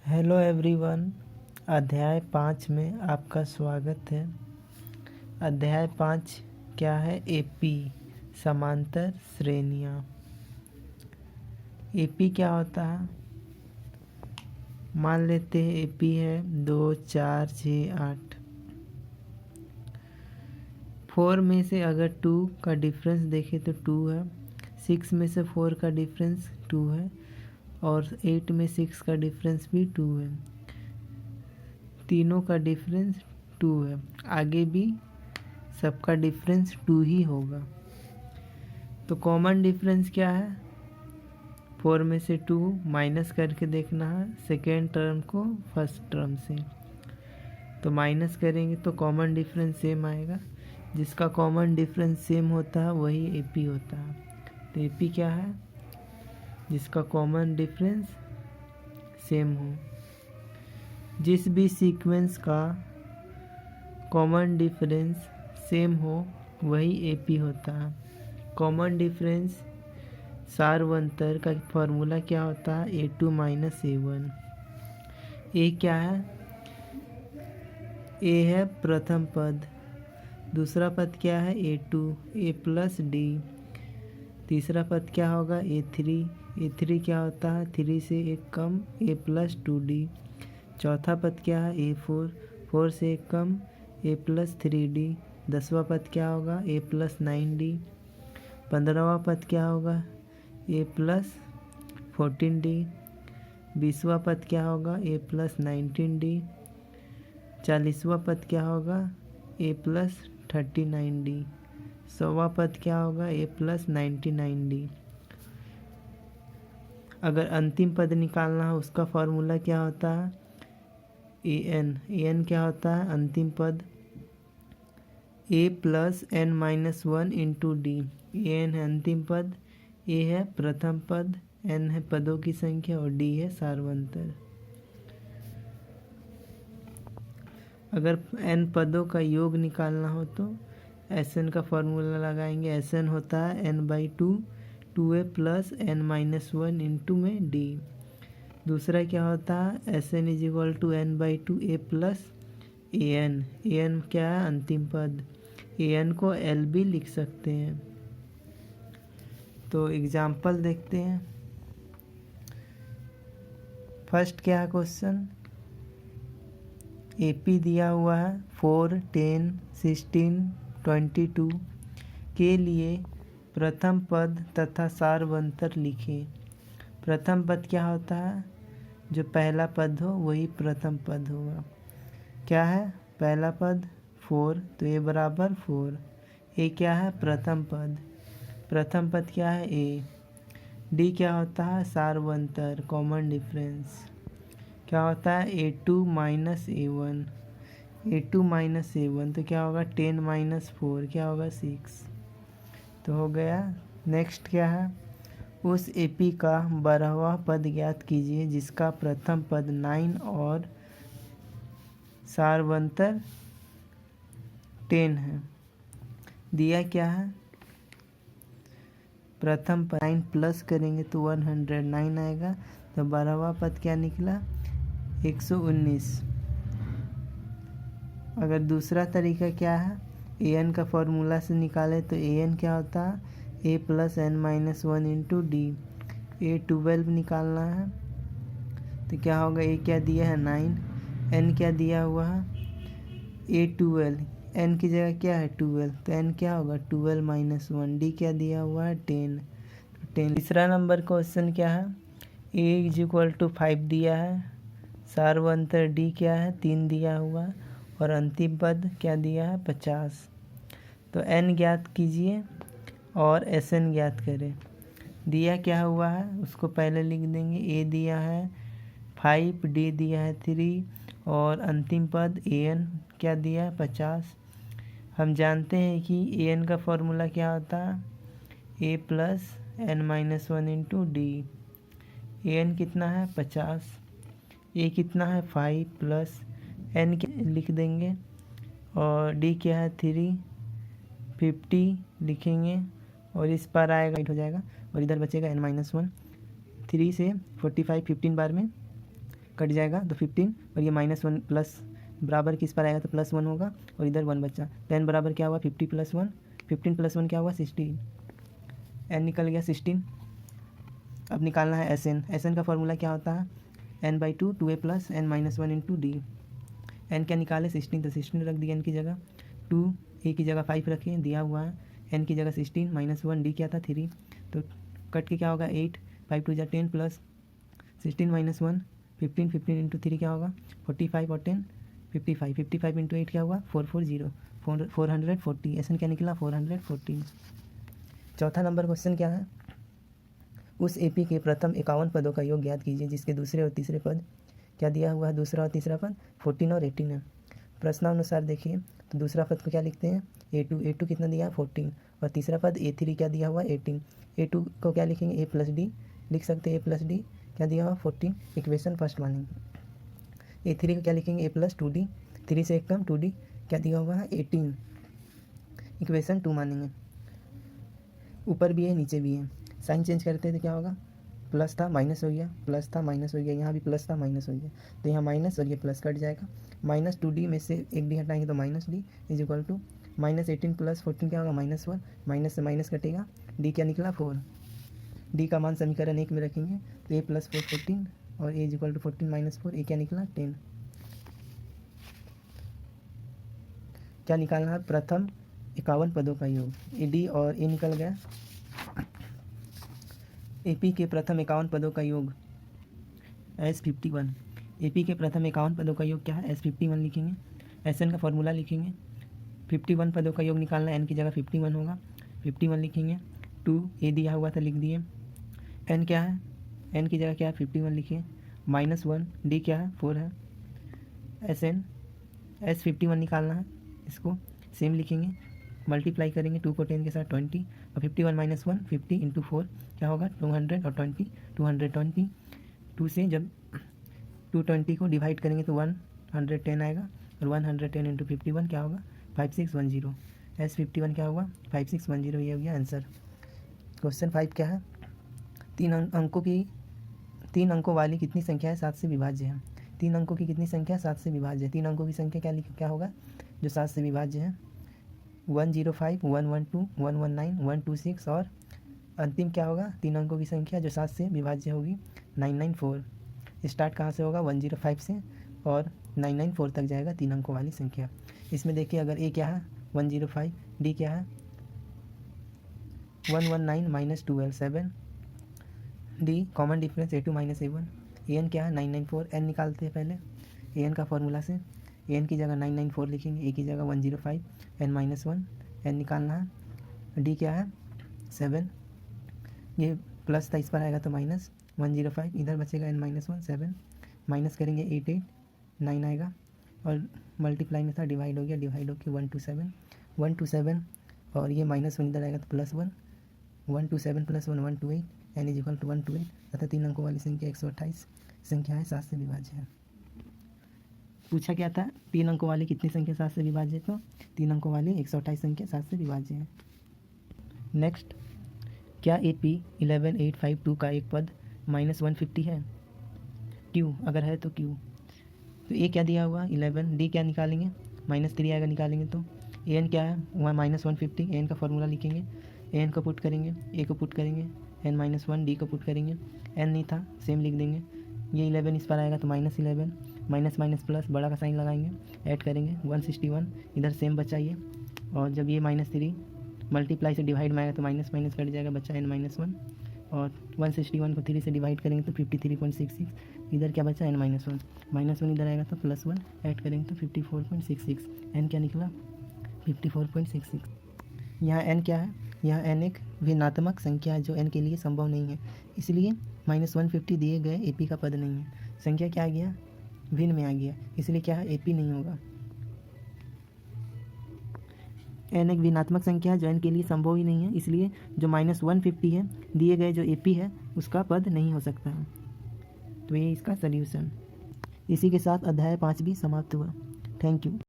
Hello everyone. अध्याय 5 में आपका स्वागत है। अध्याय 5 क्या है? एपी समांतर श्रेणियाँ। एपी क्या होता है? मान लेते हैं एपी है 2, 4, 6, 8। 4 में से अगर 2 का डिफरेंस देखें तो 2 है। 6 में से 4 का डिफरेंस 2 है और 8 में 6 का डिफरेंस भी 2 है। तीनों का डिफरेंस 2 है। आगे भी सबका डिफरेंस 2 ही होगा। तो कॉमन डिफरेंस क्या है? 4 में से 2 माइनस करके देखना है सेकेंड टर्म को फर्स्ट टर्म से। तो माइनस करेंगे तो कॉमन डिफरेंस सेम आएगा। जिसका कॉमन डिफरेंस सेम होता है वही एपी होता है। तो एपी क्या है? जिसका कॉमन डिफरेंस सेम हो। जिस भी सीक्वेंस का कॉमन डिफरेंस सेम हो वही एपी होता है। कॉमन डिफरेंस सारवंतर का फॉर्मूला क्या होता है? A2 minus A1। ए क्या है? ए है प्रथम पद। दूसरा पद क्या है? A2 A plus D. तीसरा पद क्या होगा? A3। A3 क्या होता है? 3 से 1 कम A प्लस 2D। चौथा पद क्या है? A4 4 से 1 कम A प्लस 3D। 10वां पद क्या होगा? A plus 9D। 15वां पद क्या होगा? A plus 14D। 20वां पद क्या होगा? A plus 19D। 40वां पद क्या होगा? A plus 39D। 100वां पद क्या होगा? A plus 99D। अगर अंतिम पद निकालना हो उसका फॉर्मूला क्या होता है? an क्या होता है? अंतिम पद a plus n minus 1 into D. an है अंतिम पद, a है प्रथम पद, n है पदों की संख्या और d है सारवंतर। अगर n पदों का योग निकालना हो तो Sn का फॉर्मूला लगाएंगे। Sn होता है n/2 2a plus n minus 1 into में d। दूसरा क्या होता है? Sn is equal to n/2 a plus an। an क्या है? अंतिम पद। an को l भी लिख सकते हैं। तो एग्जाम्पल देखते हैं। फर्स्ट क्या है क्वेश्चन? एपी दिया हुआ है 4, 10, 16, 22 के लिए प्रथम पद तथा सारवंतर लिखें। प्रथम पद क्या होता है? जो पहला पद हो वही प्रथम पद होगा। क्या है पहला पद? 4, तो ए बराबर 4। ए क्या है? प्रथम पद। प्रथम पद क्या है? ए। डी क्या होता है? सारवंतर कॉमन डिफरेंस। क्या होता है? A2 minus A1। A2 minus A1 तो क्या होगा? 10 माइनस 4 क्या होगा? 6। तो हो गया। नेक्स्ट क्या है? उस एपी का 12वां पद ज्ञात कीजिए जिसका प्रथम पद 9 और सारवंतर 10 है। दिया क्या है? प्रथम पद 9 प्लस करेंगे तो 109 आएगा। तो 12वां पद क्या निकला? 119। अगर दूसरा तरीका क्या है? an का फॉर्मूला से निकाले तो an क्या होता है? a plus n minus 1 into D. a 12 निकालना है तो क्या होगा? a क्या दिया है? 9। n क्या दिया हुआ है? a 12। n की जगह क्या है? 12। तो n क्या होगा? 12 माइनस 1। d क्या दिया हुआ है? 10। तो 10। तीसरा नंबर क्वेश्चन क्या है? a इज इक्वल टू 5 दिया है। सारवंतर d क्या है? 3 दिया हुआ है और अंतिम पद क्या दिया है? 50। तो n ज्ञात कीजिए और Sn ज्ञात करें। दिया क्या हुआ है उसको पहले लिख देंगे। a दिया है 5, d दिया है 3 और अंतिम पद an क्या दिया है? 50। हम जानते हैं कि an का फॉर्मूला क्या होता है? a plus n minus 1 into D. an कितना है? 50। a कितना है? 5 प्लस n लिख देंगे और d क्या है? 3। 50 लिखेंगे और इस पर आएगा 8 हो जाएगा और इधर बचेगा n माइनस 1। 3 से 45 15 बार में कट जाएगा तो 15 और ये -1 प्लस बराबर किस पर आएगा तो +1 होगा और इधर 1 बचा। तो n बराबर क्या हुआ 50 + 1, 15 + 1 क्या हुआ 16, n निकल गया 16। अब निकालना है SN का फॉर्मूला क्या होता है n/2 2a + n - 1 × d। n क्या निकाले 16 तो 16 रख दिया n की जगह, 2a की जगह 5 रखें दिया हुआ है, n की जगह 16 -1 d क्या था 3, तो कट के क्या होगा 8, 5 2 = 10 + 16 - 1 15, 15 × 3 क्या होगा 45 और 10 55, 55 × 8 क्या हुआ 440, 440। SN क्या निकला 440। चौथा नंबर क्वेश्चन क्या है, उस AP के प्रथम 51 पदों का योग ज्ञात कीजिए जिसके दूसरे और तीसरे पद क्या दिया हुआ है, दूसरा और तीसरा पद 14 और 18 है। प्रश्नानुसार देखिए तो दूसरा पद को क्या लिखते हैं A2 कितना दिया है 14 और तीसरा पद A3 क्या दिया हुआ 18। A2 को क्या लिखेंगे A + D लिख सकते हैं, A + D क्या दिया हुआ 14, इक्वेशन फर्स्ट मानेंगे। A3 को क्या लिखेंगे A + 2D, 3 से 1 कम 2D क्या दिया हुआ है 18, इक्वेशन 2 मानेंगे। ऊपर भी है नीचे भी है, साइन चेंज करते हैं तो क्या होगा प्लस था माइनस हो गया, प्लस था माइनस हो गया, यहाँ भी प्लस था माइनस हो गया, तो यहाँ माइनस और ये प्लस कट जाएगा। -2D में से एक डी हटाएंगे तो -D = -18 + 14 क्या होगा -1, माइनस से माइनस कटेगा, D क्या निकला 4। D का मान समीकरण 1 में रखेंगे तो A + 4 14 और A = 14 - 4, A क्या निकला 10। क्या निकालना है प्रथम 51 पदों का योग, D और A निकल गया। AP के प्रथम 51 पदों का योग S51, AP के प्रथम 51 पदों का योग क्या है S51 लिखेंगे। SN का फॉर्मूला लिखेंगे, 51 पदों का योग निकालना है, n की जगह 51 होगा, 51 लिखेंगे। 2A दिया हुआ था लिख दिए, n क्या है n की जगह क्या है 51 लिखिए, -1 D क्या है 4 है। SN S51 निकालना है, इसको सेम लिखेंगे, मल्टीप्लाई करेंगे 2 को 10 के साथ 20 और 51 - 1 50 × 4 क्या होगा 200 और 20 220, 2 से जब 220 को डिवाइड करेंगे तो 110 आएगा और 110 × 51 क्या होगा 5610। S51 क्या होगा 5610, ये हो गया आंसर। क्वेश्चन 5 क्या है, 3 अंकों वाली कितनी संख्या है 7 से विभाज्य है। 3 अंकों की कितनी संख्या 7 से विभाज्य है, 3 अंकों की संख्या क्या होगा जो 7 से विभाज्य है 105 112 119 126 और अंतिम क्या होगा 3 अंकों की संख्या जो 7 से विभाज्य होगी 994। स्टार्ट कहाँ से होगा 105 से और 994 तक जाएगा 3 अंकों वाली संख्या। इसमें देखिए अगर A क्या है 105, D क्या है 119 - 12 7, D common difference A2 - A1, AN क्या है 994, N निकालते हैं पहले AN का फॉर्मूला से, AN की जगह 994 लिखेंगे, A की जगह 105, N - 1 N निकालना है, D क्या है 7, ये प्लस था इस पर आएगा तो -105, इधर बचेगा N - 1 7, माइनस करेंगे 8 8 9 आएगा और मल्टीप्लाई में था डिवाइड हो गया, डिवाइड होकर 127 और ये -1 इधर आएगा तो +1, 127 + 1 128, N = 128 तथा 3 अंकों वाली संख्या 128 संख्या है 7 से विभाज्य है। पूछा क्या था 3 अंकों वाली कितनी संख्या 7 से विभाज्य, तो 3 अंकों वाली 128 संख्या 7 से विभाज्य है। नेक्स्ट, क्या AP 11852 का एक पद -150 है, Q अगर है तो Q, तो A क्या दिया हुआ 11, D क्या निकालेंगे -3 आएगा निकालेंगे तो AN क्या है वहाँ -150, AN का फॉर्मूला लिखेंगे, AN को पुट करेंगे, A को पुट करेंगे, N - 1 D को पुट करेंगे, N नहीं था सेम लिख देंगे, ये 11 इस पर आएगा तो -11 माइनस माइनस प्लस बड़ा का साइन लगाएंगे, ऐड करेंगे 161, इधर सेम बचा ये, और जब ये -3 मल्टीप्लाई से डिवाइड में आएगा तो माइनस माइनस कट जाएगा, बचा N - 1 और 161 को 3 से डिवाइड करेंगे तो 53.66, इधर क्या बचा N - 1 -1 इधर आएगा तो +1 ऐड करेंगे तो 54.66, N क्या निकला 54.66। यहाँ N क्या है, यहाँ N एक भिन्नात्मक संख्या है जो N के लिए संभव नहीं है, इसलिए -150 दिए गए AP का पद नहीं है। संख्या क्या आ गया भिन्न में आ गया, इसलिए क्या है AP नहीं होगा। N एक भिन्नात्मक संख्या है जो N के लिए संभव ही नहीं है, इसलिए जो -150 है दिए गए जो AP है उसका पद नहीं हो सकता है, तो ये इसका सल्यूशन। इसी के साथ अध्याय 5 भी समाप्त हुआ। Thank you.